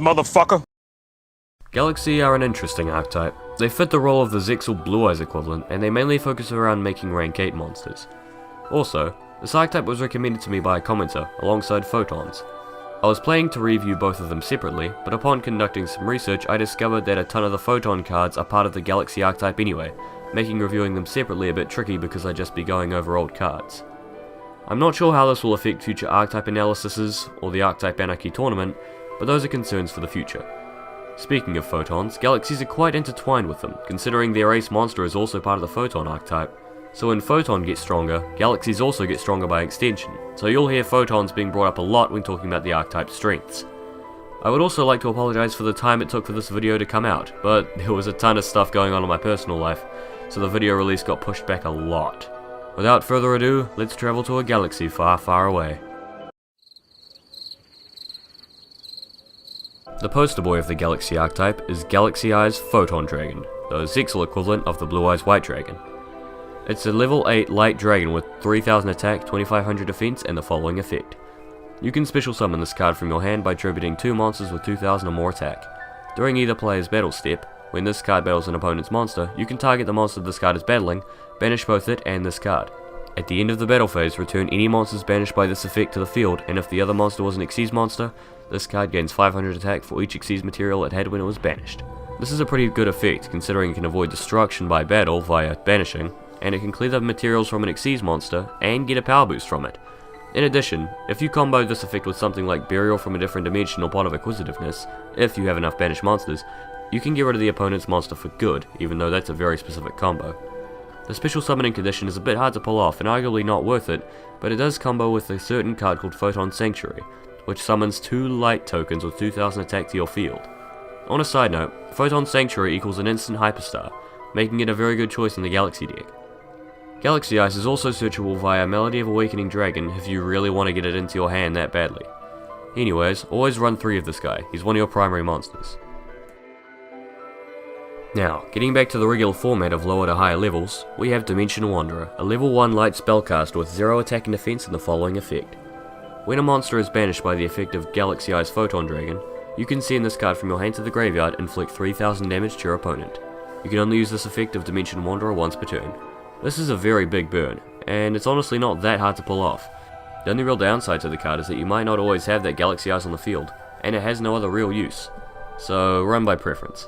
motherfucker! Galaxy are an interesting archetype. They fit the role of the Zexal Blue Eyes equivalent, and they mainly focus around making rank 8 monsters. Also, this archetype was recommended to me by a commenter, alongside photons. I was planning to review both of them separately, but upon conducting some research I discovered that a ton of the photon cards are part of the Galaxy archetype anyway, making reviewing them separately a bit tricky because I'd just be going over old cards. I'm not sure how this will affect future archetype analyses, or the Archetype Anarchy tournament, but those are concerns for the future. Speaking of photons, galaxies are quite intertwined with them, considering their ace monster is also part of the photon archetype. So when photon gets stronger, galaxies also get stronger by extension, so you'll hear photons being brought up a lot when talking about the archetype's strengths. I would also like to apologize for the time it took for this video to come out, but there was a ton of stuff going on in my personal life, so the video release got pushed back a lot. Without further ado, let's travel to a galaxy far, far away. The poster boy of the Galaxy archetype is Galaxy Eyes Photon Dragon, the Zexal equivalent of the Blue Eyes White Dragon. It's a level 8 light dragon with 3000 attack, 2500 defense, and the following effect. You can special summon this card from your hand by attributing 2 monsters with 2000 or more attack. During either player's battle step, when this card battles an opponent's monster, you can target the monster this card is battling, banish both it and this card. At the end of the battle phase, return any monsters banished by this effect to the field, and if the other monster was an Xyz monster, this card gains 500 attack for each Xyz material it had when it was banished. This is a pretty good effect, considering it can avoid destruction by battle via banishing, and it can clear the materials from an Xyz monster and get a power boost from it. In addition, if you combo this effect with something like Burial from a different dimension or Pot of Acquisitiveness, if you have enough banished monsters, you can get rid of the opponent's monster for good, even though that's a very specific combo. The special summoning condition is a bit hard to pull off and arguably not worth it, but it does combo with a certain card called Photon Sanctuary, which summons 2 light tokens with 2000 attack to your field. On a side note, Photon Sanctuary equals an instant hyperstar, making it a very good choice in the Galaxy deck. Galaxy Ice is also searchable via Melody of Awakening Dragon if you really want to get it into your hand that badly. Anyways, always run 3 of this guy, he's one of your primary monsters. Now, getting back to the regular format of lower to higher levels, we have Dimension Wanderer, a level 1 light spellcaster with 0 attack and defense and the following effect. When a monster is banished by the effect of Galaxy Eyes Photon Dragon, you can send this card from your hand to the graveyard and inflict 3000 damage to your opponent. You can only use this effect of Dimension Wanderer once per turn. This is a very big burn, and it's honestly not that hard to pull off. The only real downside to the card is that you might not always have that Galaxy Eyes on the field, and it has no other real use, so run by preference.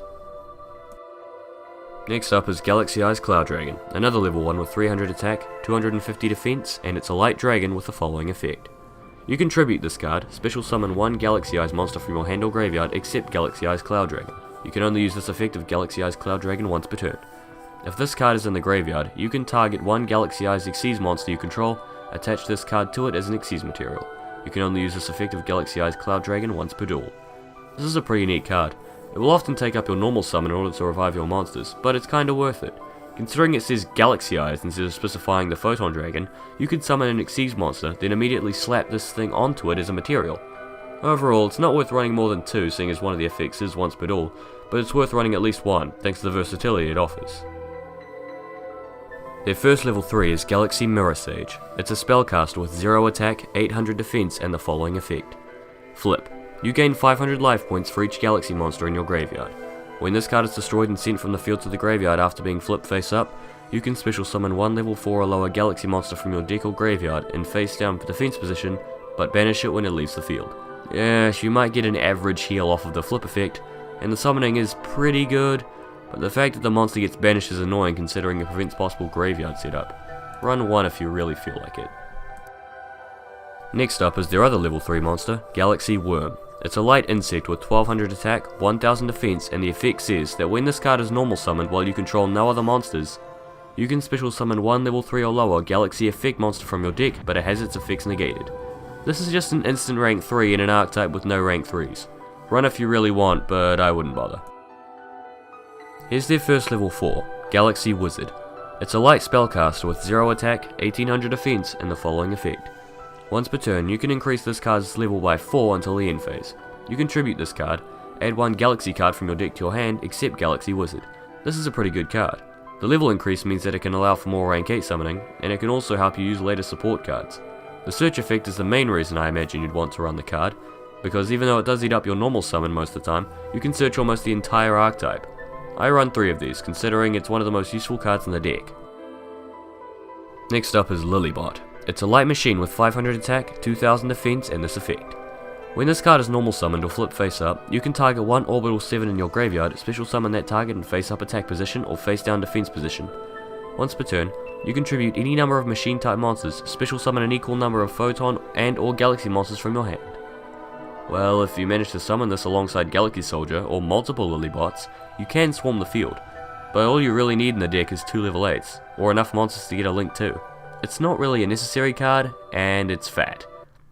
Next up is Galaxy Eyes Cloud Dragon, another level 1 with 300 attack, 250 defense, and it's a light dragon with the following effect. You can tribute this card, special summon 1 Galaxy Eyes monster from your hand or graveyard except Galaxy Eyes Cloud Dragon. You can only use this effect of Galaxy Eyes Cloud Dragon once per turn. If this card is in the graveyard, you can target 1 Galaxy Eyes Xyz monster you control, attach this card to it as an Xyz material. You can only use this effect of Galaxy Eyes Cloud Dragon once per duel. This is a pretty neat card. It will often take up your normal summon in order to revive your monsters, but it's kinda worth it. Considering it says Galaxy Eyes instead of specifying the Photon Dragon, you could summon an Xyz monster, then immediately slap this thing onto it as a material. Overall, it's not worth running more than 2, seeing as one of the effects is once per duel, but it's worth running at least 1, thanks to the versatility it offers. Their first level 3 is Galaxy Mirror Sage. It's a spellcaster with 0 attack, 800 defense, and the following effect. Flip. You gain 500 life points for each Galaxy monster in your graveyard. When this card is destroyed and sent from the field to the graveyard after being flipped face up, you can special summon 1 level 4 or lower Galaxy monster from your deck or graveyard in face down defense position, but banish it when it leaves the field. Yes, you might get an average heal off of the flip effect, and the summoning is pretty good, but the fact that the monster gets banished is annoying considering it prevents possible graveyard setup. Run 1 if you really feel like it. Next up is their other level 3 monster, Galaxy Worm. It's a light insect with 1200 attack, 1000 defense, and the effect says that when this card is normal summoned while you control no other monsters, you can special summon 1 level 3 or lower Galaxy effect monster from your deck, but it has its effects negated. This is just an instant rank 3 in an archetype with no rank 3s. Run if you really want, but I wouldn't bother. Here's their first level 4, Galaxy Wizard. It's a light spellcaster with 0 attack, 1800 defense, and the following effect. Once per turn, you can increase this card's level by 4 until the end phase. You can tribute this card, add 1 Galaxy card from your deck to your hand except Galaxy Wizard. This is a pretty good card. The level increase means that it can allow for more rank 8 summoning, and it can also help you use later support cards. The search effect is the main reason I imagine you'd want to run the card. because even though it does eat up your normal summon most of the time, you can search almost the entire archetype. I run 3 of these, considering it's one of the most useful cards in the deck. Next up is Lilybot. It's a light machine with 500 attack, 2000 defense, and this effect. When this card is normal summoned or flip face up, you can target one orbital 7 in your graveyard, special summon that target in face up attack position or face down defense position. Once per turn, you contribute any number of machine type monsters, special summon an equal number of photon and or galaxy monsters from your hand. Well, if you manage to summon this alongside Galaxy Soldier or multiple Lilybots, you can swarm the field, but all you really need in the deck is 2 level 8s, or enough monsters to get a link too. It's not really a necessary card, and it's fat.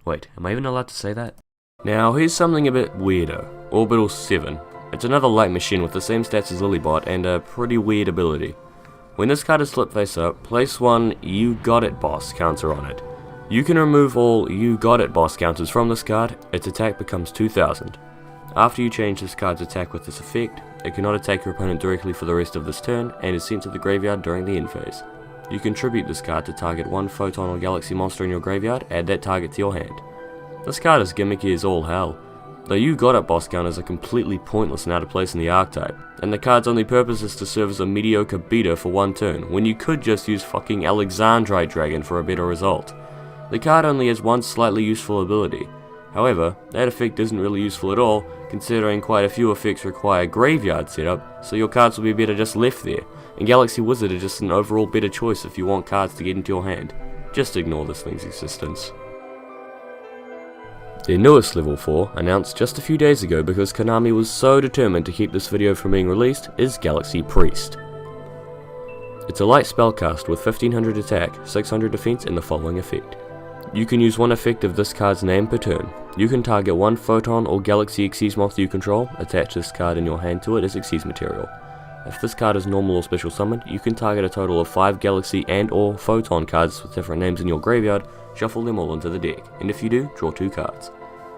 Wait, am I even allowed to say that? Now here's something a bit weirder. Orbital 7. It's another light machine with the same stats as Lilybot and a pretty weird ability. When this card is flipped face up, place one You Got It boss counter on it. You can remove all You Got It boss counters from this card, its attack becomes 2000. After you change this card's attack with this effect, it cannot attack your opponent directly for the rest of this turn and is sent to the graveyard during the end phase. You contribute this card to target one photon or galaxy monster in your graveyard, add that target to your hand. This card is gimmicky as all hell. The You Got It boss counters are completely pointless and out of place in the archetype, and the card's only purpose is to serve as a mediocre beater for one turn, when you could just use fucking Alexandrite Dragon for a better result. The card only has one slightly useful ability. However, that effect isn't really useful at all, considering quite a few effects require graveyard setup, so your cards will be better just left there, and Galaxy Wizard is just an overall better choice if you want cards to get into your hand. Just ignore this thing's existence. Their newest level 4, announced just a few days ago because Konami was so determined to keep this video from being released, is Galaxy Priest. It's a light spellcast with 1500 attack, 600 defense and the following effect. You can use one effect of this card's name per turn. You can target one photon or galaxy Xyz monster you control, attach this card in your hand to it as Xyz material. If this card is normal or special summoned, you can target a total of 5 galaxy and or photon cards with different names in your graveyard, shuffle them all into the deck, and if you do, draw 2 cards.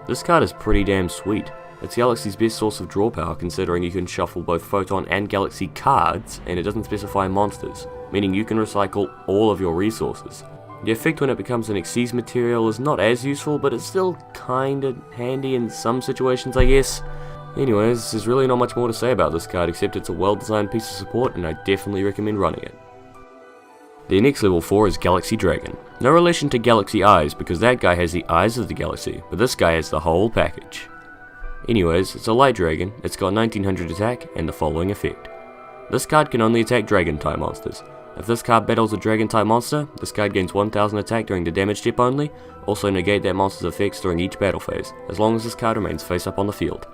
This card is pretty damn sweet. It's Galaxy's best source of draw power considering you can shuffle both photon and galaxy cards, and it doesn't specify monsters, meaning you can recycle all of your resources. The effect when it becomes an Xyz material is not as useful, but it's still kinda handy in some situations, I guess. Anyways, there's really not much more to say about this card except it's a well designed piece of support and I definitely recommend running it. The next level 4 is Galaxy Dragon. No relation to Galaxy Eyes because that guy has the eyes of the galaxy, but this guy has the whole package. Anyways, it's a light dragon, it's got 1900 attack and the following effect. This card can only attack dragon type monsters. If this card battles a dragon type monster, this card gains 1000 attack during the damage step only, also negate that monster's effects during each battle phase, as long as this card remains face up on the field.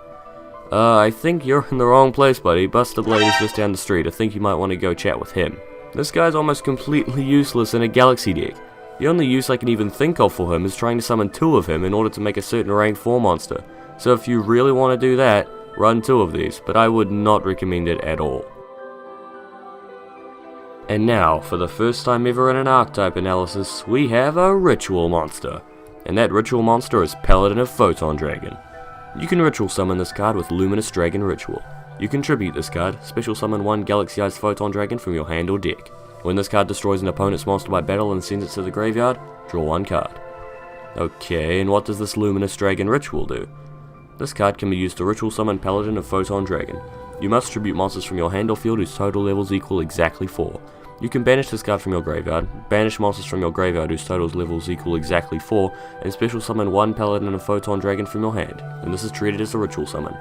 I think you're in the wrong place, buddy. Buster Blade is just down the street. I think you might want to go chat with him. This guy's almost completely useless in a Galaxy deck. The only use I can even think of for him is trying to summon 2 of him in order to make a certain rank 4 monster. So if you really want to do that, run 2 of these, but I would not recommend it at all. And now, for the first time ever in an archetype analysis, we have a ritual monster. And that ritual monster is Paladin of Photon Dragon. You can ritual summon this card with Luminous Dragon Ritual. You contribute this card, special summon one Galaxy-Eyes Photon Dragon from your hand or deck. When this card destroys an opponent's monster by battle and sends it to the graveyard, draw 1 card. Okay, and what does this Luminous Dragon Ritual do? This card can be used to ritual summon Paladin of Photon Dragon. You must tribute monsters from your hand or field whose total levels equal exactly 4. You can banish this card from your graveyard, banish monsters from your graveyard whose total levels equal exactly 4, and special summon one Paladin of Photon Dragon from your hand, and this is treated as a ritual summon.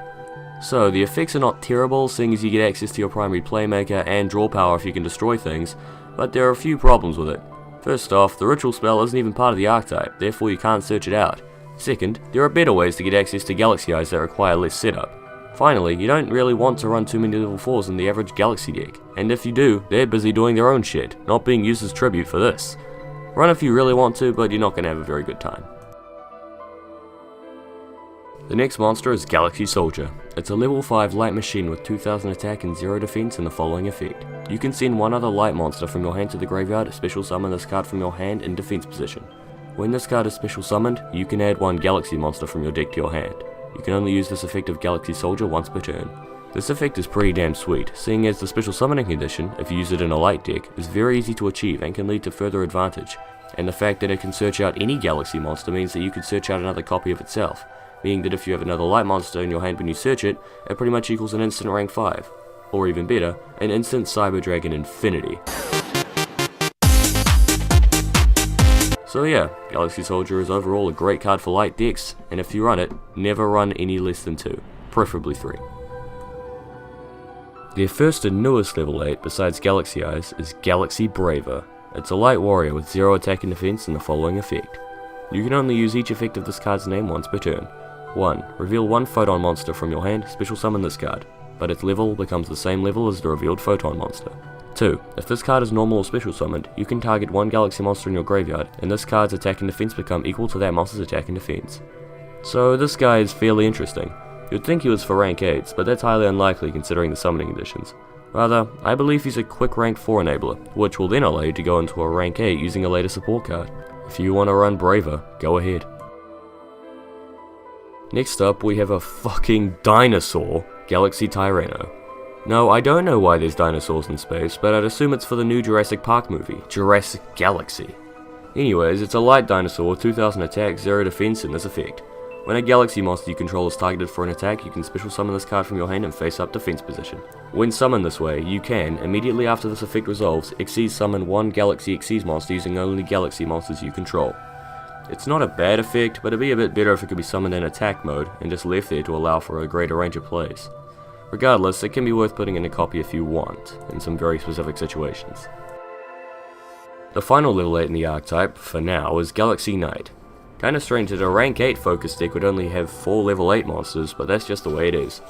So, the effects are not terrible, seeing as you get access to your primary playmaker and draw power if you can destroy things, but there are a few problems with it. First off, the ritual spell isn't even part of the archetype, therefore you can't search it out. Second, there are better ways to get access to Galaxy Eyes that require less setup. Finally, you don't really want to run too many level 4s in the average Galaxy deck, and if you do, they're busy doing their own shit, not being used as tribute for this. Run if you really want to, but you're not going to have a very good time. The next monster is Galaxy Soldier. It's a level 5 light machine with 2000 attack and 0 defense and the following effect. You can send one other light monster from your hand to the graveyard, special summon this card from your hand in defense position. When this card is special summoned, you can add one Galaxy monster from your deck to your hand. You can only use this effect of Galaxy Soldier once per turn. This effect is pretty damn sweet, seeing as the special summoning condition, if you use it in a light deck, is very easy to achieve and can lead to further advantage, and the fact that it can search out any Galaxy monster means that you can search out another copy of itself. meaning that if you have another light monster in your hand when you search it, it pretty much equals an instant rank 5. Or even better, an instant Cyber Dragon Infinity. So yeah, Galaxy Soldier is overall a great card for light decks, and if you run it, never run any less than 2, preferably 3. Their first and newest level 8 besides Galaxy Eyes is Galaxy Braver. It's a light warrior with 0 attack and defense and the following effect. You can only use each effect of this card's name once per turn. 1. Reveal one photon monster from your hand, special summon this card, but its level becomes the same level as the revealed photon monster. 2. If this card is normal or special summoned, you can target one galaxy monster in your graveyard, and this card's attack and defense become equal to that monster's attack and defense. So this guy is fairly interesting. You'd think he was for rank 8s, but that's highly unlikely considering the summoning conditions. Rather, I believe he's a quick rank 4 enabler, which will then allow you to go into a rank 8 using a later support card. If you want to run Braver, go ahead. Next up, we have a fucking dinosaur, Galaxy Tyranno. No, I don't know why there's dinosaurs in space, but I'd assume it's for the new Jurassic Park movie, Jurassic Galaxy. Anyways, it's a light dinosaur, 2000 attack, 0 defense, and this effect. When a galaxy monster you control is targeted for an attack, you can special summon this card from your hand and face up defense position. When summoned this way, you can, immediately after this effect resolves, Xyz summon one Galaxy Xyz monster using only galaxy monsters you control. It's not a bad effect, but it'd be a bit better if it could be summoned in attack mode and just left there to allow for a greater range of plays. Regardless, it can be worth putting in a copy if you want, in some very specific situations. The final level 8 in the archetype, for now, is Galaxy Knight. Kinda strange that a rank 8 focus deck would only have 4 level 8 monsters, but that's just the way it is.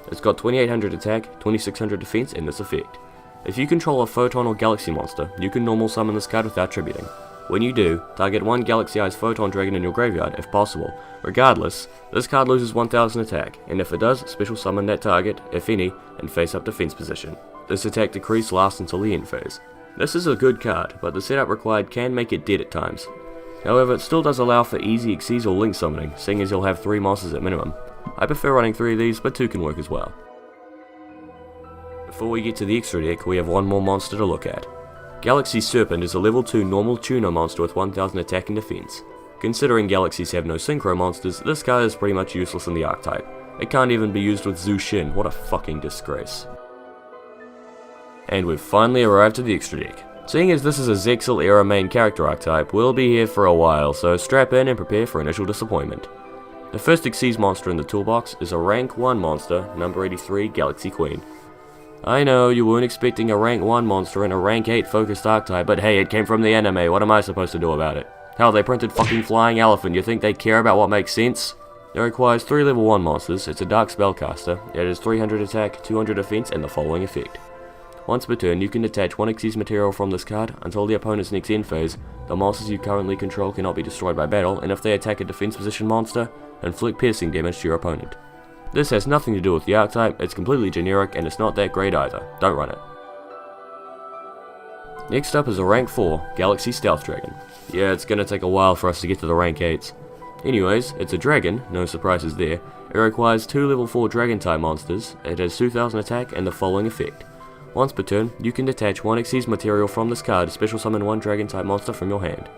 It's got 2800 attack, 2600 defense, and this effect. If you control a photon or galaxy monster, you can normal summon this card without tributing. When you do, target one Galaxy Eyes Photon Dragon in your graveyard if possible. Regardless, this card loses 1000 attack, and if it does, special summon that target, if any, and face up defense position. This attack decrease lasts until the end phase. This is a good card, but the setup required can make it dead at times. However, it still does allow for easy Xyz or Link summoning, seeing as you'll have 3 monsters at minimum. I prefer running 3 of these, but 2 can work as well. Before we get to the extra deck, we have one more monster to look at. Galaxy Serpent is a level 2 normal tuner monster with 1000 attack and defense. Considering galaxies have no synchro monsters, this card is pretty much useless in the archetype. It can't even be used with Zhu Xin, what a fucking disgrace. And we've finally arrived at the extra deck. Seeing as this is a Zexal era main character archetype, we'll be here for a while, so strap in and prepare for initial disappointment. The first Xyz monster in the toolbox is a rank 1 monster, number 83, Galaxy Queen. I know, you weren't expecting a rank 1 monster in a rank 8 focused archetype, but hey, it came from the anime, what am I supposed to do about it? Hell, they printed fucking flying elephant, you think they care about what makes sense? It requires 3 level 1 monsters, it's a dark spellcaster, it has 300 attack, 200 defense, and the following effect. Once per turn, you can detach one Xyz material from this card until the opponent's next end phase. The monsters you currently control cannot be destroyed by battle, and if they attack a defense position monster, inflict piercing damage to your opponent. This has nothing to do with the archetype, it's completely generic, and it's not that great either. Don't run it. Next up is a rank 4, Galaxy Stealth Dragon. Yeah, it's gonna take a while for us to get to the rank 8s. Anyways, it's a dragon, no surprises there. It requires 2 level 4 dragon type monsters, it has 2000 attack, and the following effect. Once per turn, you can detach one Xyz material from this card to special summon one dragon type monster from your hand.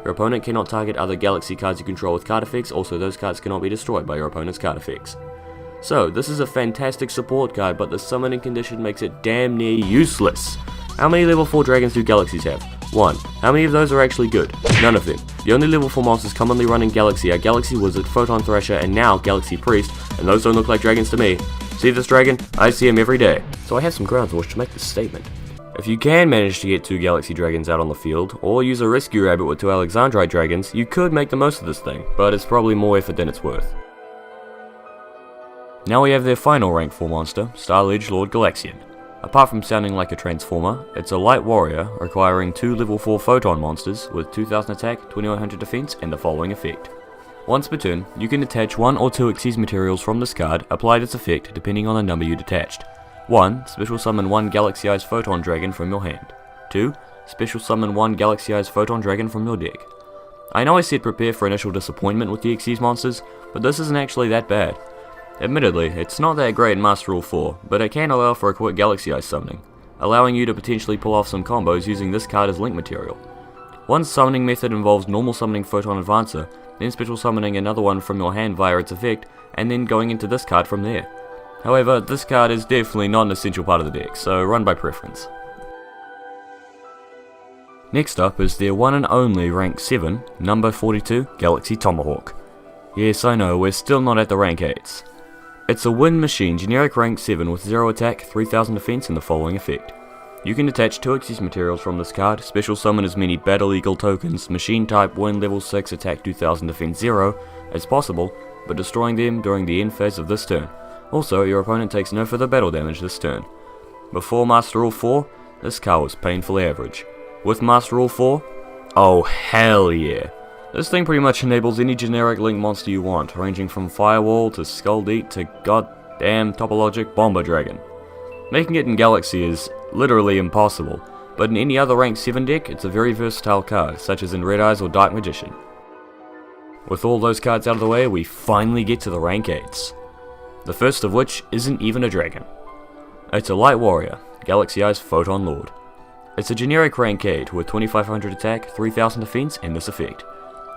Your opponent cannot target other galaxy cards you control with card effects, also those cards cannot be destroyed by your opponent's card effects. So, this is a fantastic support card, but the summoning condition makes it damn near useless. How many level 4 dragons do galaxies have? 1. How many of those are actually good? None of them. The only level 4 monsters commonly run in Galaxy are Galaxy Wizard, Photon Thrasher, and now Galaxy Priest, and those don't look like dragons to me. See this dragon? I see him every day. So I have some grounds on which to make this statement. If you can manage to get 2 Galaxy Dragons out on the field, or use a Rescue Rabbit with 2 Alexandrite Dragons, you could make the most of this thing, but it's probably more effort than it's worth. Now we have their final rank 4 monster, Star-Edge Lord Galaxian. Apart from sounding like a transformer, it's a light warrior requiring 2 level 4 photon monsters with 2000 attack, 2100 defense, and the following effect. Once per turn, you can detach 1 or 2 Xyz materials from this card, apply this effect depending on the number you detached. 1. Special summon 1 Galaxy Eyes Photon Dragon from your hand. 2. Special summon 1 Galaxy Eyes Photon Dragon from your deck. I know I said prepare for initial disappointment with the Xyz monsters, but this isn't actually that bad. Admittedly, it's not that great in Master Rule 4, but it can allow for a quick Galaxy Eyes summoning, allowing you to potentially pull off some combos using this card as link material. One summoning method involves normal summoning Photon Advancer, then special summoning another one from your hand via its effect, and then going into this card from there. However, this card is definitely not an essential part of the deck, so run by preference. Next up is their one and only rank 7, number 42, Galaxy Tomahawk. Yes, I know, we're still not at the rank 8s. It's a wind machine, generic rank 7 with 0 attack, 3000 defense and the following effect. You can detach 2 Xyz materials from this card, special summon as many Battle Eagle tokens, machine type, wind level 6, attack 2000 defense 0 as possible, but destroying them during the end phase of this turn. Also, your opponent takes no further battle damage this turn. Before Master Rule 4, this card was painfully average. With Master Rule 4, oh hell yeah. This thing pretty much enables any generic link monster you want, ranging from Firewall to Skulldeep to goddamn Topologic Bomber Dragon. Making it in Galaxy is literally impossible, but in any other rank 7 deck, it's a very versatile card, such as in Red Eyes or Dark Magician. With all those cards out of the way, we finally get to the rank 8s. The first of which isn't even a dragon. It's a Light Warrior, Galaxy Eyes Photon Lord. It's a generic rank 8 with 2500 attack, 3000 defense and this effect.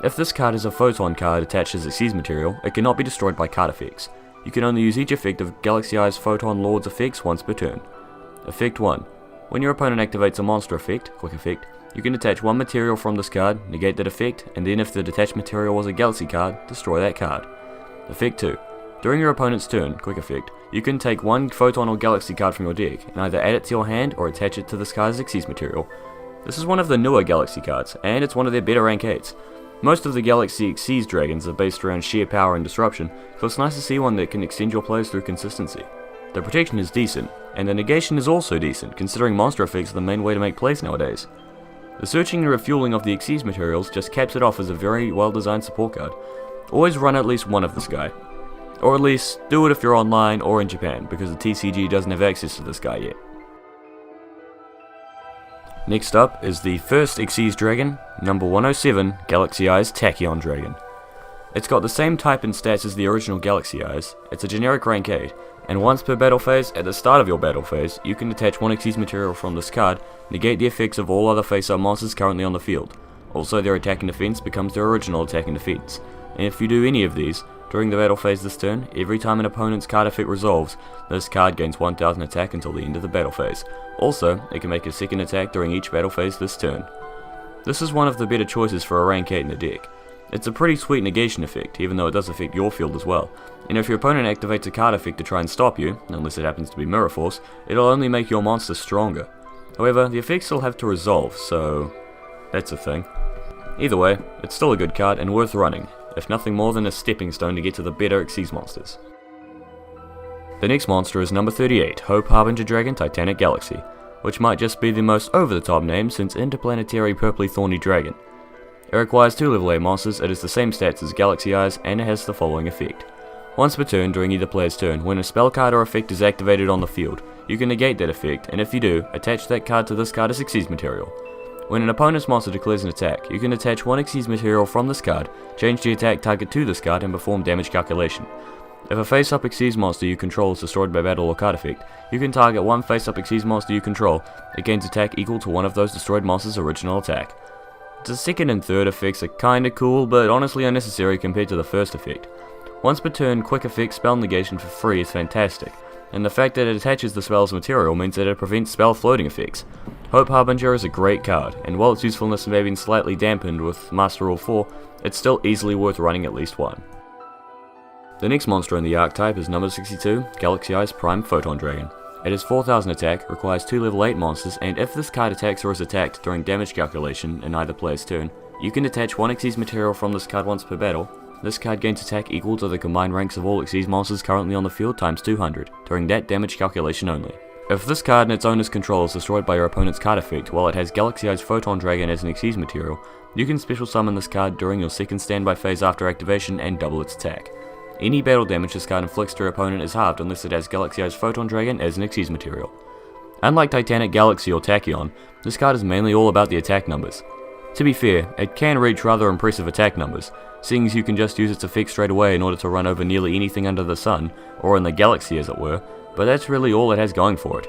If this card is a Photon card attached as Xyz material, it cannot be destroyed by card effects. You can only use each effect of Galaxy Eyes Photon Lord's effects once per turn. Effect 1. When your opponent activates a monster effect, quick effect, you can detach one material from this card, negate that effect, and then if the detached material was a Galaxy card, destroy that card. Effect 2. During your opponent's turn, quick effect, you can take one Photon or Galaxy card from your deck, and either add it to your hand or attach it to this card's Xyz material. This is one of the newer Galaxy cards, and it's one of their better rank 8s. Most of the Galaxy Xyz dragons are based around sheer power and disruption, so it's nice to see one that can extend your plays through consistency. The protection is decent, and the negation is also decent, considering monster effects are the main way to make plays nowadays. The searching and refueling of the Xyz materials just caps it off as a very well designed support card. Always run at least one of this guy. Or at least, do it if you're online or in Japan, because the TCG doesn't have access to this guy yet. Next up is the first Xyz Dragon, number 107, Galaxy Eyes Tachyon Dragon. It's got the same type and stats as the original Galaxy Eyes, it's a generic rank 8, and once per battle phase, at the start of your battle phase, you can detach one Xyz material from this card, negate the effects of all other face-up monsters currently on the field. Also, their attack and defense becomes their original attack and defense, and if you do any of these, during the battle phase this turn, every time an opponent's card effect resolves, this card gains 1000 attack until the end of the battle phase. Also, it can make a second attack during each battle phase this turn. This is one of the better choices for a rank 8 in the deck. It's a pretty sweet negation effect, even though it does affect your field as well. And if your opponent activates a card effect to try and stop you, unless it happens to be Mirror Force, it'll only make your monster stronger. However, the effects still have to resolve, so that's a thing. Either way, it's still a good card and worth running, if nothing more than a stepping stone to get to the better Xyz monsters. The next monster is number 38, Hope Harbinger Dragon Titanic Galaxy, which might just be the most over-the-top name since Interplanetary Purply Thorny Dragon. It requires 2 level 8 monsters, it has the same stats as Galaxy Eyes, and it has the following effect. Once per turn during either player's turn, when a spell card or effect is activated on the field, you can negate that effect, and if you do, attach that card to this card as Xyz material. When an opponent's monster declares an attack, you can attach one Xyz material from this card, change the attack target to this card, and perform damage calculation. If a face-up Xyz monster you control is destroyed by battle or card effect, you can target one face-up Xyz monster you control, it gains attack equal to one of those destroyed monster's original attack. The second and third effects are kinda cool, but honestly unnecessary compared to the first effect. Once per turn, quick effect spell negation for free is fantastic, and the fact that it attaches the spell's material means that it prevents spell floating effects. Hope Harbinger is a great card, and while its usefulness may have been slightly dampened with Master Rule 4, it's still easily worth running at least one. The next monster in the Archetype is number 62, Galaxy Eyes Prime Photon Dragon. It has 4000 attack, requires 2 level 8 monsters, and if this card attacks or is attacked during damage calculation in either player's turn, you can detach one Xyz material from this card once per battle. This card gains attack equal to the combined ranks of all Xyz monsters currently on the field times 200, during that damage calculation only. If this card and its owner's control is destroyed by your opponent's card effect while it has Galaxy Eyes Photon Dragon as an Xyz material, you can special summon this card during your second standby phase after activation and double its attack. Any battle damage this card inflicts to your opponent is halved unless it has Galaxy Eyes Photon Dragon as an Xyz material. Unlike Titanic Galaxy or Tachyon, this card is mainly all about the attack numbers. To be fair, it can reach rather impressive attack numbers, seeing as you can just use its effect straight away in order to run over nearly anything under the sun, or in the galaxy as it were, but that's really all it has going for it.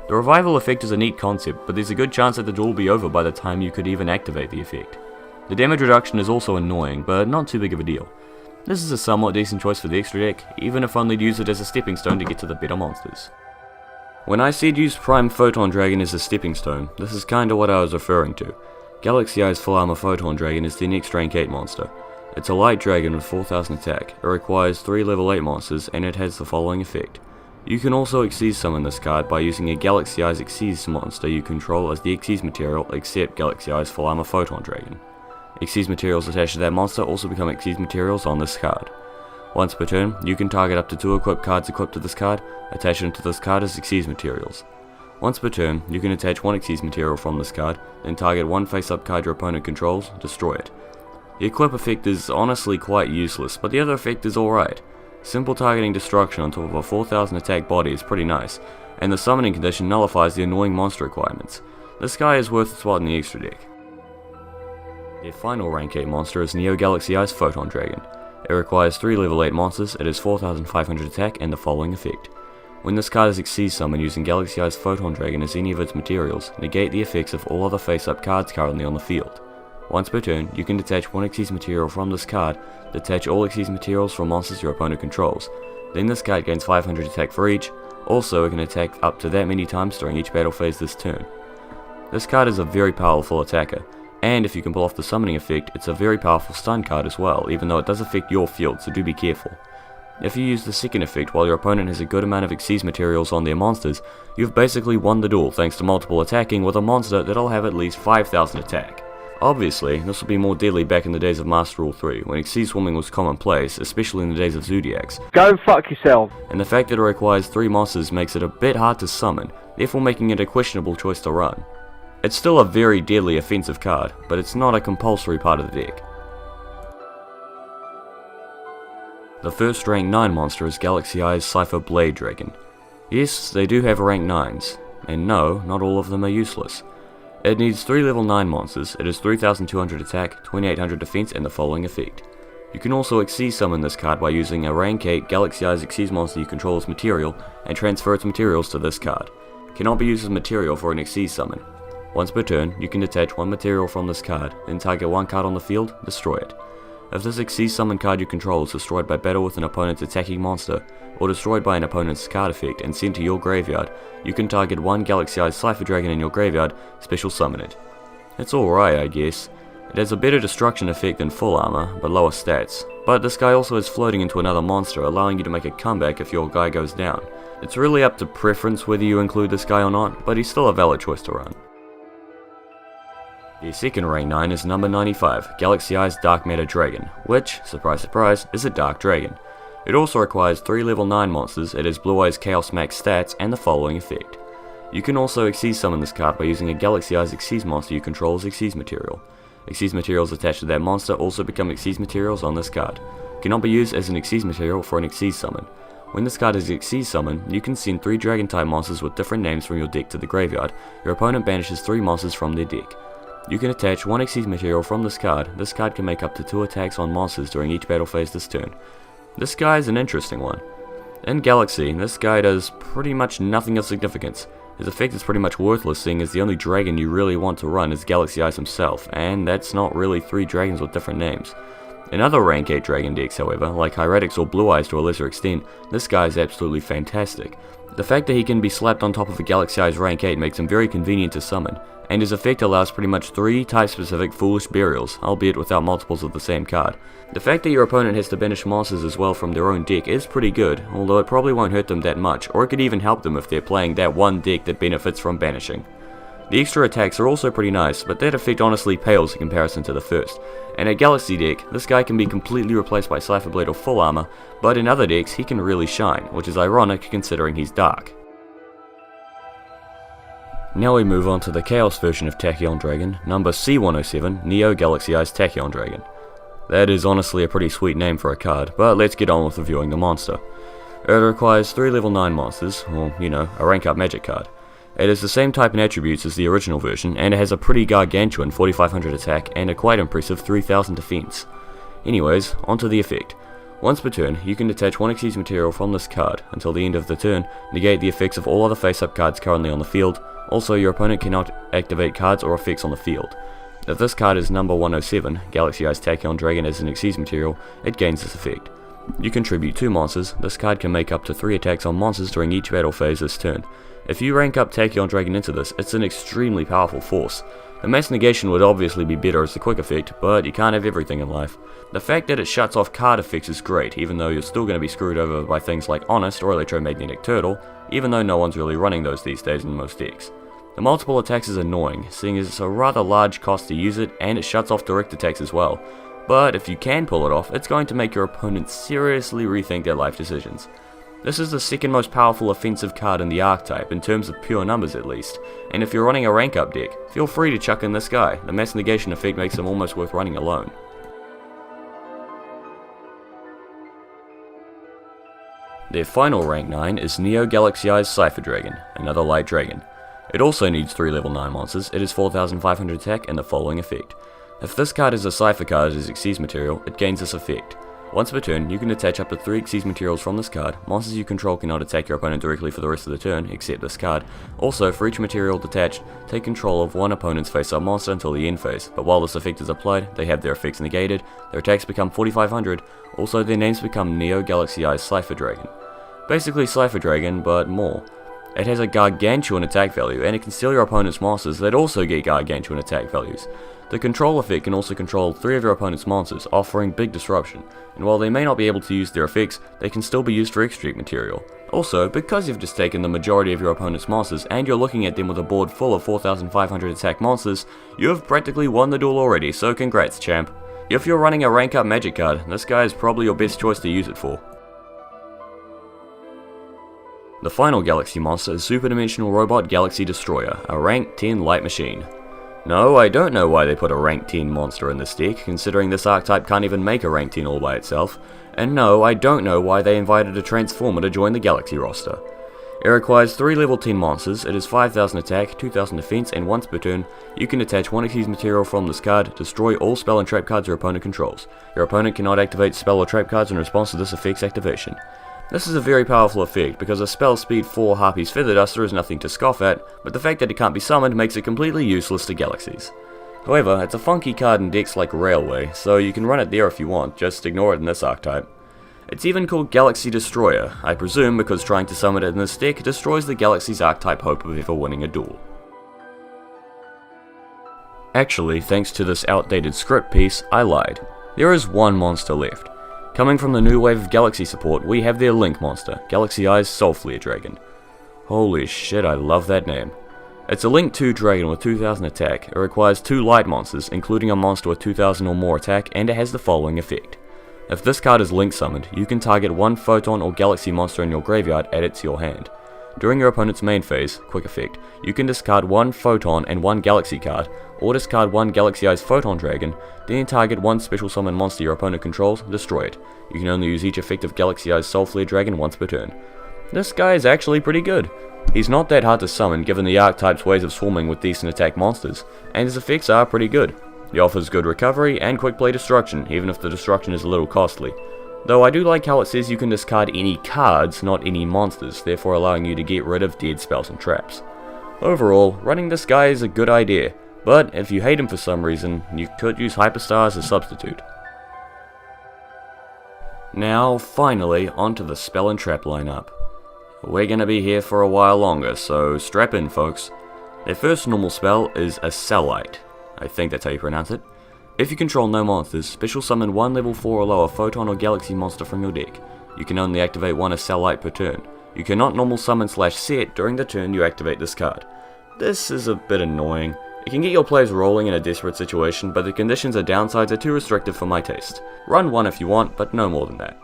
The revival effect is a neat concept, but there's a good chance that the duel will be over by the time you could even activate the effect. The damage reduction is also annoying, but not too big of a deal. This is a somewhat decent choice for the extra deck, even if only to use it as a stepping stone to get to the better monsters. When I said use Prime Photon Dragon as a stepping stone, this is kinda what I was referring to. Galaxy Eye's Full Armor Photon Dragon is the next rank 8 monster. It's a light dragon with 4000 attack, it requires 3 level 8 monsters, and it has the following effect. You can also Xyz summon this card by using a Galaxy Eye's Xyz monster you control as the Xyz material except Galaxy Eye's Full Armor Photon Dragon. Xyz materials attached to that monster also become Xyz materials on this card. Once per turn, you can target up to 2 equipped cards equipped to this card, attach them to this card as Xyz materials. Once per turn, you can attach 1 Xyz material from this card, then target 1 face-up card your opponent controls, destroy it. The equip effect is honestly quite useless, but the other effect is alright. Simple targeting destruction on top of a 4000 attack body is pretty nice, and the summoning condition nullifies the annoying monster requirements. This guy is worth a spot in the extra deck. The final rank 8 monster is Neo Galaxy Eye's Photon Dragon. It requires 3 level 8 monsters, it has 4500 attack and the following effect. When this card is Xyz summoned using Galaxy Eye's Photon Dragon as any of its materials, negate the effects of all other face-up cards currently on the field. Once per turn, you can detach 1 Xyz material from this card, detach all Xyz materials from monsters your opponent controls. Then this card gains 500 attack for each, also it can attack up to that many times during each battle phase this turn. This card is a very powerful attacker, and if you can pull off the summoning effect, it's a very powerful stun card as well, even though it does affect your field, so do be careful. If you use the second effect while your opponent has a good amount of Xyz materials on their monsters, you've basically won the duel thanks to multiple attacking with a monster that'll have at least 5000 attack. Obviously, this will be more deadly back in the days of Master Rule 3, when Xyz swimming was commonplace, especially in the days of Zodiacs. Go fuck yourself! And the fact that it requires 3 monsters makes it a bit hard to summon, therefore making it a questionable choice to run. It's still a very deadly offensive card, but it's not a compulsory part of the deck. The first rank 9 monster is Galaxy Eye's Cypher Blade Dragon. Yes, they do have rank 9s, and no, not all of them are useless. It needs 3 level 9 monsters, it has 3200 attack, 2800 defense and the following effect. You can also Xyz summon this card by using a rank 8 Galaxy Eye's Xyz monster you control as material, and transfer its materials to this card. Cannot be used as material for an Xyz summon. Once per turn, you can detach 1 material from this card, then target 1 card on the field, destroy it. If this Xyz summon card you control is destroyed by battle with an opponent's attacking monster, or destroyed by an opponent's card effect and sent to your graveyard, you can target 1 Galaxy Eye's Cypher Dragon in your graveyard, special summon it. It's alright I guess. It has a better destruction effect than full armor, but lower stats. But this guy also is floating into another monster, allowing you to make a comeback if your guy goes down. It's really up to preference whether you include this guy or not, but he's still a valid choice to run. The second rank 9 is number 95, Galaxy Eye's Dark Matter Dragon, which, surprise surprise, is a Dark Dragon. It also requires 3 level 9 monsters, it has Blue Eye's Chaos Max stats and the following effect. You can also Xyz summon this card by using a Galaxy Eye's Xyz monster you control as Xyz material. Xyz materials attached to that monster also become Xyz materials on this card. Cannot be used as an Xyz material for an Xyz summon. When this card is Xyz summoned, you can send 3 Dragon type monsters with different names from your deck to the graveyard. Your opponent banishes 3 monsters from their deck. You can attach 1 Xyz material from this card can make up to 2 attacks on monsters during each battle phase this turn. This guy is an interesting one. In Galaxy, this guy does pretty much nothing of significance. His effect is pretty much worthless seeing as the only dragon you really want to run is Galaxy Eyes himself, and that's not really 3 dragons with different names. In other rank 8 dragon decks however, like Hieratics or Blue Eyes to a lesser extent, this guy is absolutely fantastic. The fact that he can be slapped on top of a Galaxy Eyes rank 8 makes him very convenient to summon, and his effect allows pretty much 3 type-specific Foolish Burials, albeit without multiples of the same card. The fact that your opponent has to banish monsters as well from their own deck is pretty good, although it probably won't hurt them that much, or it could even help them if they're playing that one deck that benefits from banishing. The extra attacks are also pretty nice, but that effect honestly pales in comparison to the first. In a Galaxy deck, this guy can be completely replaced by Cypher Blade or Full Armor, but in other decks he can really shine, which is ironic considering he's dark. Now we move on to the Chaos version of Tachyon Dragon, number C107, Neo Galaxy Eyes Tachyon Dragon. That is honestly a pretty sweet name for a card, but let's get on with reviewing the monster. It requires 3 level 9 monsters, or, a rank up magic card. It has the same type and attributes as the original version, and it has a pretty gargantuan 4500 attack and a quite impressive 3000 defense. Anyways, onto the effect. Once per turn, you can detach 1 Xyz material from this card. Until the end of the turn, negate the effects of all other face-up cards currently on the field. Also, your opponent cannot activate cards or effects on the field. If this card is number 107, Galaxy Eyes Tachyon Dragon as an Xyz material, it gains this effect. You contribute 2 monsters. This card can make up to 3 attacks on monsters during each battle phase this turn. If you rank up Tachyon Dragon into this, it's an extremely powerful force. The mass negation would obviously be better as the quick effect, but you can't have everything in life. The fact that it shuts off card effects is great, even though you're still going to be screwed over by things like Honest or Electromagnetic Turtle, even though no one's really running those these days in most decks. The multiple attacks is annoying, seeing as it's a rather large cost to use it, and it shuts off direct attacks as well. But if you can pull it off, it's going to make your opponent seriously rethink their life decisions. This is the second most powerful offensive card in the Archetype, in terms of pure numbers at least, and if you're running a rank up deck, feel free to chuck in this guy. The mass negation effect makes him almost worth running alone. Their final rank 9 is Neo Galaxy Eyes Cypher Dragon, another light dragon. It also needs 3 level 9 monsters. It is 4500 attack and the following effect. If this card is a Cypher card as Xyz material, it gains this effect. Once per turn, you can attach up to 3 Xyz materials from this card. Monsters you control cannot attack your opponent directly for the rest of the turn, except this card. Also, for each material detached, take control of one opponent's face-up monster until the end phase, but while this effect is applied, they have their effects negated, their attacks become 4500, also their names become Neo Galaxy Eyes Cypher Dragon. Basically Cypher Dragon, but more. It has a gargantuan attack value, and it can steal your opponent's monsters that also get gargantuan attack values. The control effect can also control 3 of your opponent's monsters, offering big disruption, and while they may not be able to use their effects, they can still be used for extract material. Also, because you've just taken the majority of your opponent's monsters and you're looking at them with a board full of 4500 attack monsters, you have practically won the duel already, so congrats champ. If you're running a rank up magic card, this guy is probably your best choice to use it for. The final Galaxy monster is Super Dimensional Robot Galaxy Destroyer, a rank 10 light machine. No, I don't know why they put a rank 10 monster in this deck, considering this archetype can't even make a rank 10 all by itself. And no, I don't know why they invited a Transformer to join the Galaxy roster. It requires 3 level 10 monsters, it is 5000 attack, 2000 defense, and once per turn, you can attach 1 Xyz material from this card, destroy all spell and trap cards your opponent controls. Your opponent cannot activate spell or trap cards in response to this effect's activation. This is a very powerful effect because a spell speed 4 Harpy's Feather Duster is nothing to scoff at, but the fact that it can't be summoned makes it completely useless to Galaxies. However, it's a funky card in decks like Railway, so you can run it there if you want, just ignore it in this archetype. It's even called Galaxy Destroyer, I presume because trying to summon it in this deck destroys the Galaxy's archetype hope of ever winning a duel. Actually, thanks to this outdated script piece, I lied. There is one monster left. Coming from the new wave of Galaxy support, we have their Link monster, Galaxy Eyes Soulflare Dragon. Holy shit, I love that name. It's a Link 2 dragon with 2000 attack, it requires 2 light monsters, including a monster with 2000 or more attack, and it has the following effect. If this card is Link summoned, you can target 1 Photon or Galaxy monster in your graveyard, add it to your hand. During your opponent's main phase, quick effect, you can discard 1 Photon and 1 Galaxy card, or discard 1 Galaxy Eyes Photon Dragon, then target 1 special summon monster your opponent controls, destroy it. You can only use each effect of Galaxy Eyes Soulflare Dragon once per turn. This guy is actually pretty good. He's not that hard to summon given the archetype's ways of swarming with decent attack monsters, and his effects are pretty good. He offers good recovery and quick play destruction, even if the destruction is a little costly. Though I do like how it says you can discard any cards, not any monsters, therefore allowing you to get rid of dead spells and traps. Overall, running this guy is a good idea, but if you hate him for some reason, you could use Hyperstar as a substitute. Now, finally, onto the spell and trap lineup. We're gonna be here for a while longer, so strap in folks. Their first normal spell is a Cellite. I think that's how you pronounce it. If you control no monsters, special summon 1 level 4 or lower Photon or Galaxy monster from your deck. You can only activate 1 Cellite per turn. You cannot normal summon / set during the turn you activate this card. This is a bit annoying. It can get your players rolling in a desperate situation, but the conditions or downsides are too restrictive for my taste. Run 1 if you want, but no more than that.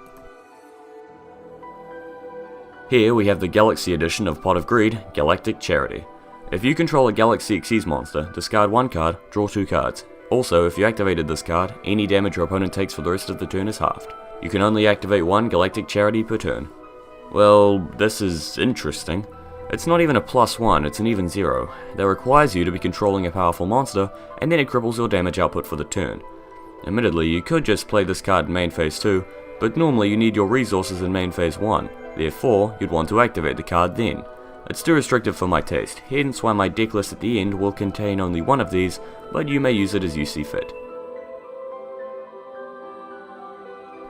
Here we have the Galaxy edition of Pot of Greed, Galactic Charity. If you control a Galaxy Xyz monster, discard 1 card, draw 2 cards. Also, if you activated this card, any damage your opponent takes for the rest of the turn is halved. You can only activate 1 Galactic Charity per turn. Well, this is interesting. It's not even a +1, it's an even 0. That requires you to be controlling a powerful monster, and then it cripples your damage output for the turn. Admittedly, you could just play this card in main phase 2, but normally you need your resources in main phase 1, therefore you'd want to activate the card then. It's too restrictive for my taste, hence why my deck list at the end will contain only one of these, but you may use it as you see fit.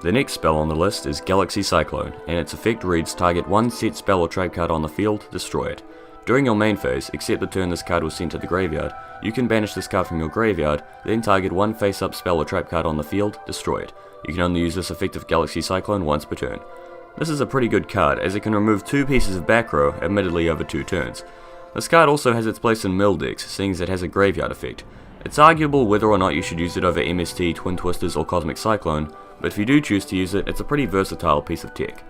The next spell on the list is Galaxy Cyclone, and its effect reads target one set spell or trap card on the field, destroy it. During your main phase, except the turn this card was sent to the graveyard, you can banish this card from your graveyard, then target one face-up spell or trap card on the field, destroy it. You can only use this effect of Galaxy Cyclone once per turn. This is a pretty good card, as it can remove 2 pieces of back row, admittedly over 2 turns. This card also has its place in mill decks, seeing as it has a graveyard effect. It's arguable whether or not you should use it over MST, Twin Twisters or Cosmic Cyclone, but if you do choose to use it, it's a pretty versatile piece of tech.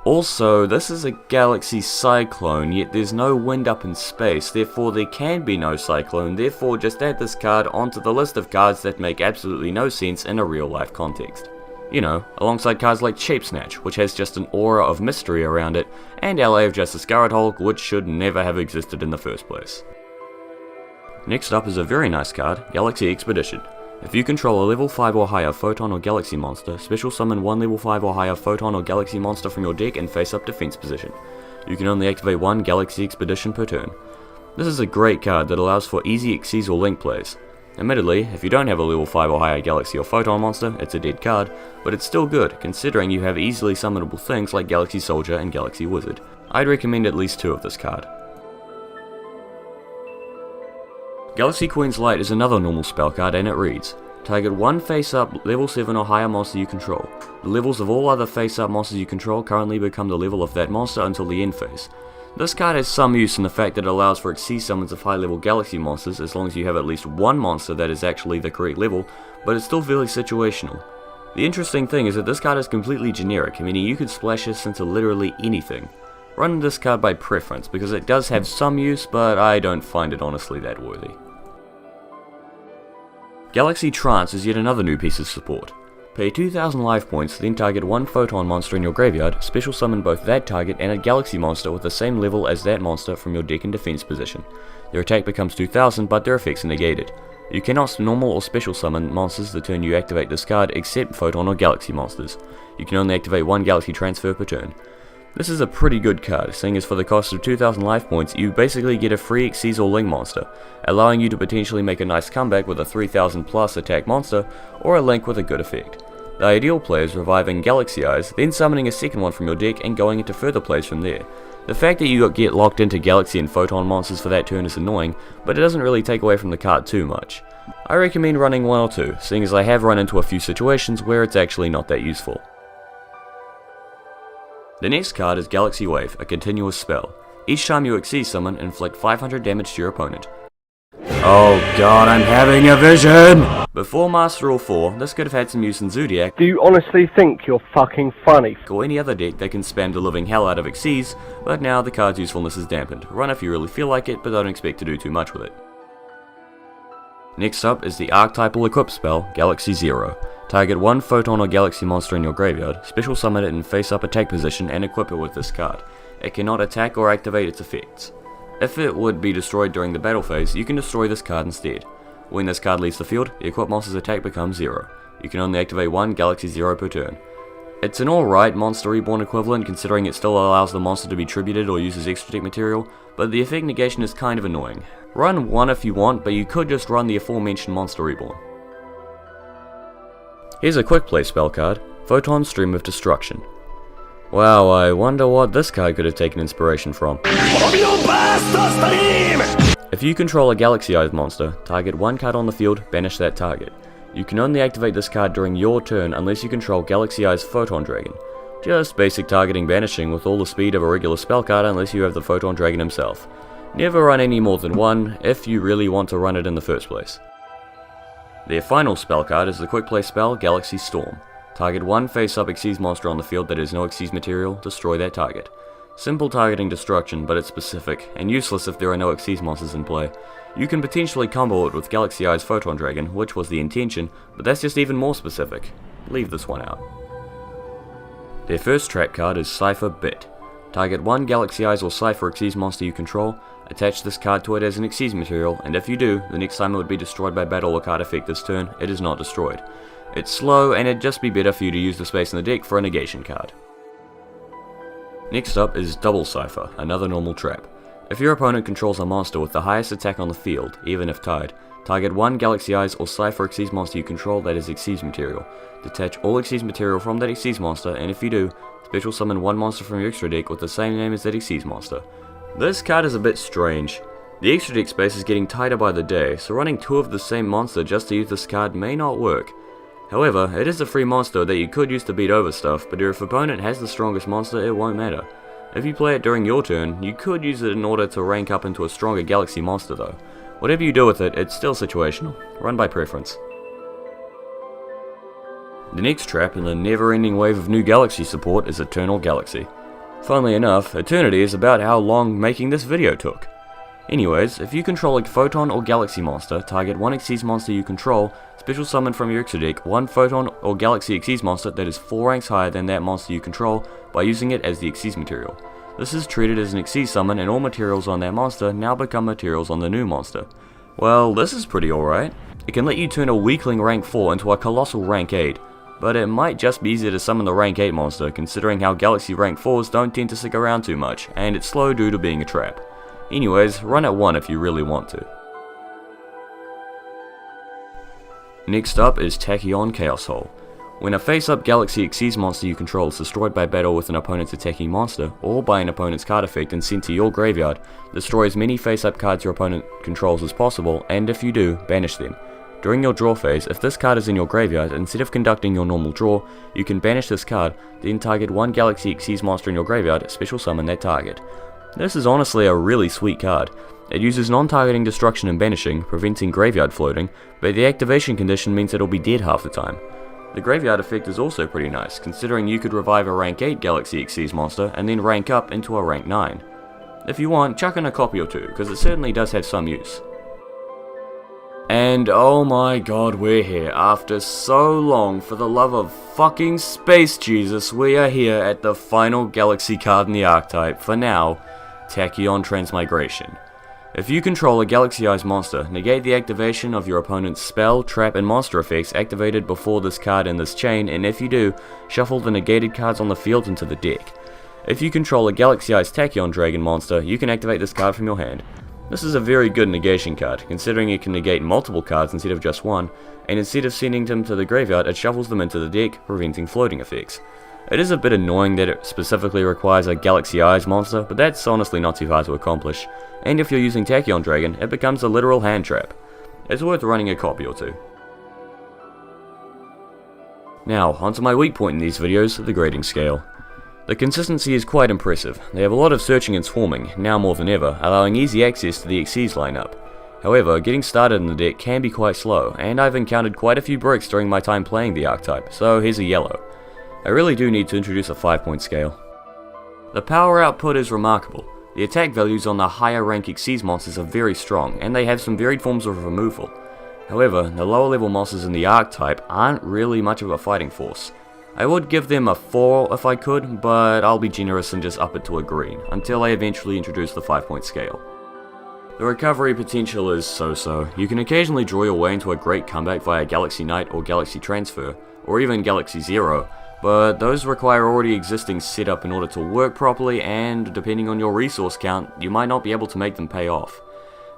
Also, this is a Galaxy Cyclone, yet there's no wind up in space, therefore there can be no Cyclone, therefore just add this card onto the list of cards that make absolutely no sense in a real life context. You know, alongside cards like Shape Snatch, which has just an aura of mystery around it, and LA of Justice Garrett Hulk, which should never have existed in the first place. Next up is a very nice card, Galaxy Expedition. If you control a level 5 or higher Photon or Galaxy monster, special summon one level 5 or higher Photon or Galaxy monster from your deck and face up defense position. You can only activate one Galaxy Expedition per turn. This is a great card that allows for easy Xyz or Link plays. Admittedly, if you don't have a level 5 or higher Galaxy or Photon monster, it's a dead card, but it's still good, considering you have easily summonable things like Galaxy Soldier and Galaxy Wizard. I'd recommend at least 2 of this card. Galaxy Queen's Light is another normal spell card, and it reads, target one face-up level 7 or higher monster you control. The levels of all other face-up monsters you control currently become the level of that monster until the end phase. This card has some use in the fact that it allows for Xyz summons of high-level Galaxy monsters as long as you have at least one monster that is actually the correct level, but it's still fairly situational. The interesting thing is that this card is completely generic, meaning you could splash this into literally anything. Run this card by preference because it does have some use, but I don't find it honestly that worthy. Galaxy Trance is yet another new piece of support. Pay 2000 life points, then target one Photon monster in your graveyard, special summon both that target and a Galaxy monster with the same level as that monster from your deck in defense position. Their attack becomes 2000, but their effects are negated. You cannot normal or special summon monsters the turn you activate this card except Photon or Galaxy monsters. You can only activate one Galaxy transfer per turn. This is a pretty good card, seeing as for the cost of 2000 life points, you basically get a free Xyz or Link monster, allowing you to potentially make a nice comeback with a 3000 plus attack monster, or a Link with a good effect. The ideal play is reviving Galaxy Eyes, then summoning a second one from your deck and going into further plays from there. The fact that you get locked into Galaxy and Photon monsters for that turn is annoying, but it doesn't really take away from the card too much. I recommend running 1 or 2, seeing as I have run into a few situations where it's actually not that useful. The next card is Galaxy Wave, a continuous spell. Each time you Xyz summon, inflict 500 damage to your opponent. Oh god, I'm having a vision! Before Master Rule 4, this could have had some use in Zodiac. Do you honestly think you're fucking funny? Or any other deck that can spam the living hell out of Xyz, but now the card's usefulness is dampened. Run if you really feel like it, but don't expect to do too much with it. Next up is the archetypal equip spell, Galaxy Zero. Target one Photon or Galaxy monster in your graveyard, special summon it in face-up attack position and equip it with this card. It cannot attack or activate its effects. If it would be destroyed during the battle phase, you can destroy this card instead. When this card leaves the field, the equipped monster's attack becomes 0. You can only activate one Galaxy Zero per turn. It's an alright Monster Reborn equivalent considering it still allows the monster to be tributed or uses extra deck material, but the effect negation is kind of annoying. Run 1 if you want, but you could just run the aforementioned Monster Reborn. Here's a quick play spell card, Photon Stream of Destruction. Wow, I wonder what this card could have taken inspiration from. If you control a Galaxy Eyes monster, target one card on the field, banish that target. You can only activate this card during your turn unless you control Galaxy Eyes Photon Dragon. Just basic targeting banishing with all the speed of a regular spell card unless you have the Photon Dragon himself. Never run any more than one, if you really want to run it in the first place. Their final spell card is the quick play spell Galaxy Storm. Target one face-up Xyz monster on the field that is no Xyz material, destroy that target. Simple targeting destruction, but it's specific, and useless if there are no Xyz monsters in play. You can potentially combo it with Galaxy Eyes Photon Dragon, which was the intention, but that's just even more specific. Leave this one out. Their first trap card is Cypher Bit. Target one Galaxy Eyes or Cypher Xyz monster you control, attach this card to it as an Xyz material, and if you do, the next time it would be destroyed by battle or card effect this turn, it is not destroyed. It's slow, and it'd just be better for you to use the space in the deck for a negation card. Next up is Double Cypher, another normal trap. If your opponent controls a monster with the highest attack on the field, even if tied, target one Galaxy Eyes or Cypher Xyz monster you control that is Xyz material. Detach all Xyz material from that Xyz monster, and if you do, special summon one monster from your extra deck with the same name as that Xyz monster. This card is a bit strange. The extra deck space is getting tighter by the day, so running two of the same monster just to use this card may not work. However, it is a free monster that you could use to beat over stuff, but if opponent has the strongest monster, it won't matter. If you play it during your turn, you could use it in order to rank up into a stronger Galaxy monster though. Whatever you do with it, it's still situational. Run by preference. The next trap in the never-ending wave of new Galaxy support is Eternal Galaxy. Funnily enough, Eternity is about how long making this video took. Anyways, if you control a Photon or Galaxy monster, target one Xyz monster you control, special summon from your extra deck one Photon or Galaxy Xyz monster that is 4 ranks higher than that monster you control by using it as the Xyz material. This is treated as an Xyz summon and all materials on that monster now become materials on the new monster. Well, this is pretty alright. It can let you turn a weakling rank 4 into a colossal rank 8, but it might just be easier to summon the rank 8 monster considering how Galaxy rank 4s don't tend to stick around too much, and it's slow due to being a trap. Anyways, run at 1 if you really want to. Next up is Tachyon Chaos Hole. When a face-up Galaxy Xyz monster you control is destroyed by battle with an opponent's attacking monster, or by an opponent's card effect and sent to your graveyard, destroy as many face-up cards your opponent controls as possible, and if you do, banish them. During your draw phase, if this card is in your graveyard, instead of conducting your normal draw, you can banish this card, then target one Galaxy Xyz monster in your graveyard, special summon that target. This is honestly a really sweet card. It uses non-targeting destruction and banishing, preventing graveyard floating, but the activation condition means it'll be dead half the time. The graveyard effect is also pretty nice, considering you could revive a rank 8 Galaxy Xyz monster and then rank up into a rank 9. If you want, chuck in a copy or two, because it certainly does have some use. And oh my god, we're here. After so long, for the love of fucking space Jesus, we are here at the final Galaxy card in the Archetype, for now, Tachyon Transmigration. If you control a Galaxy Eyes monster, negate the activation of your opponent's spell, trap, and monster effects activated before this card in this chain, and if you do, shuffle the negated cards on the field into the deck. If you control a Galaxy Eyes Tachyon Dragon monster, you can activate this card from your hand. This is a very good negation card, considering it can negate multiple cards instead of just one, and instead of sending them to the graveyard, it shuffles them into the deck, preventing floating effects. It is a bit annoying that it specifically requires a Galaxy Eyes monster, but that's honestly not too hard to accomplish, and if you're using Tachyon Dragon, it becomes a literal hand trap. It's worth running a copy or two. Now, onto my weak point in these videos, the grading scale. The consistency is quite impressive. They have a lot of searching and swarming, now more than ever, allowing easy access to the Xyz lineup. However, getting started in the deck can be quite slow, and I've encountered quite a few bricks during my time playing the Archetype, so here's a yellow. I really do need to introduce a 5-point scale. The power output is remarkable. The attack values on the higher rank Xyz monsters are very strong, and they have some varied forms of removal. However, the lower level monsters in the Archetype aren't really much of a fighting force. I would give them a 4 if I could, but I'll be generous and just up it to a green, until I eventually introduce the 5-point scale. The recovery potential is so-so. You can occasionally draw your way into a great comeback via Galaxy Knight or Galaxy Transfer, or even Galaxy Zero, but those require already existing setup in order to work properly, and depending on your resource count, you might not be able to make them pay off.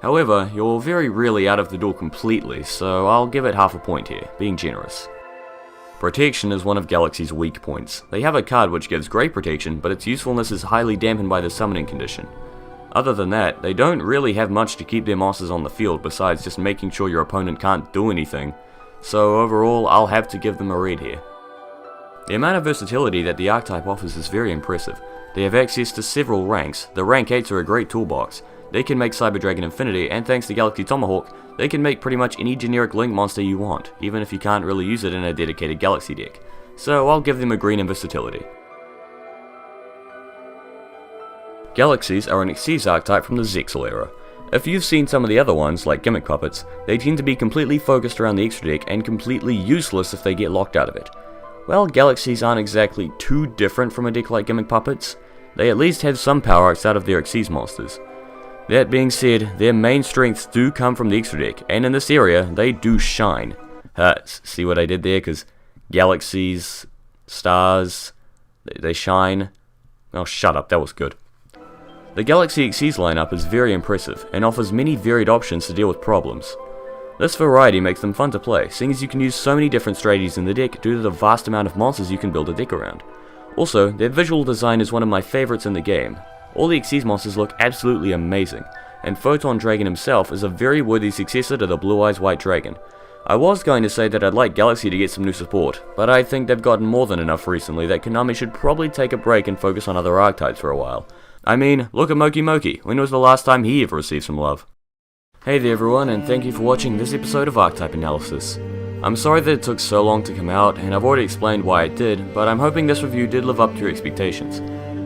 However, you're very rarely out of the door completely, so I'll give it half a point here, being generous. Protection is one of Galaxy's weak points. They have a card which gives great protection, but its usefulness is highly dampened by the summoning condition. Other than that, they don't really have much to keep their monsters on the field besides just making sure your opponent can't do anything, so overall I'll have to give them a red here. The amount of versatility that the Archetype offers is very impressive. They have access to several ranks. The rank 8s are a great toolbox. They can make Cyber Dragon Infinity, and thanks to Galaxy Tomahawk, they can make pretty much any generic Link monster you want, even if you can't really use it in a dedicated Galaxy deck. So I'll give them a green in versatility. Galaxies are an Xyz archetype from the Zexal era. If you've seen some of the other ones, like Gimmick Puppets, they tend to be completely focused around the extra deck and completely useless if they get locked out of it. Well, Galaxies aren't exactly too different from a deck like Gimmick Puppets. They at least have some power outside of their Xyz monsters. That being said, their main strengths do come from the extra deck, and in this area, they do shine. See what I did there? Because galaxies, stars, they shine. Oh, shut up, that was good. The Galaxy XC's lineup is very impressive and offers many varied options to deal with problems. This variety makes them fun to play, seeing as you can use so many different strategies in the deck due to the vast amount of monsters you can build a deck around. Also, their visual design is one of my favourites in the game. All the XC's monsters look absolutely amazing, and Photon Dragon himself is a very worthy successor to the Blue Eyes White Dragon. I was going to say that I'd like Galaxy to get some new support, but I think they've gotten more than enough recently that Konami should probably take a break and focus on other archetypes for a while. I mean, look at Moki Moki, when was the last time he ever received some love? Hey there everyone, and thank you for watching this episode of Archetype Analysis. I'm sorry that it took so long to come out, and I've already explained why it did, but I'm hoping this review did live up to your expectations.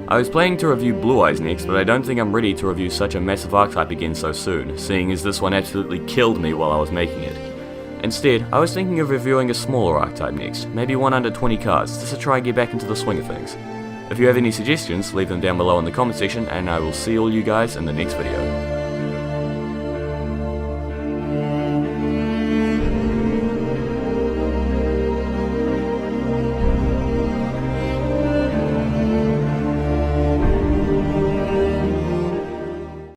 I was planning to review Blue Eyes next, but I don't think I'm ready to review such a massive archetype again so soon, seeing as this one absolutely killed me while I was making it. Instead, I was thinking of reviewing a smaller archetype next, maybe one under 20 cards, just to try and get back into the swing of things. If you have any suggestions, leave them down below in the comment section, and I will see all you guys in the next video.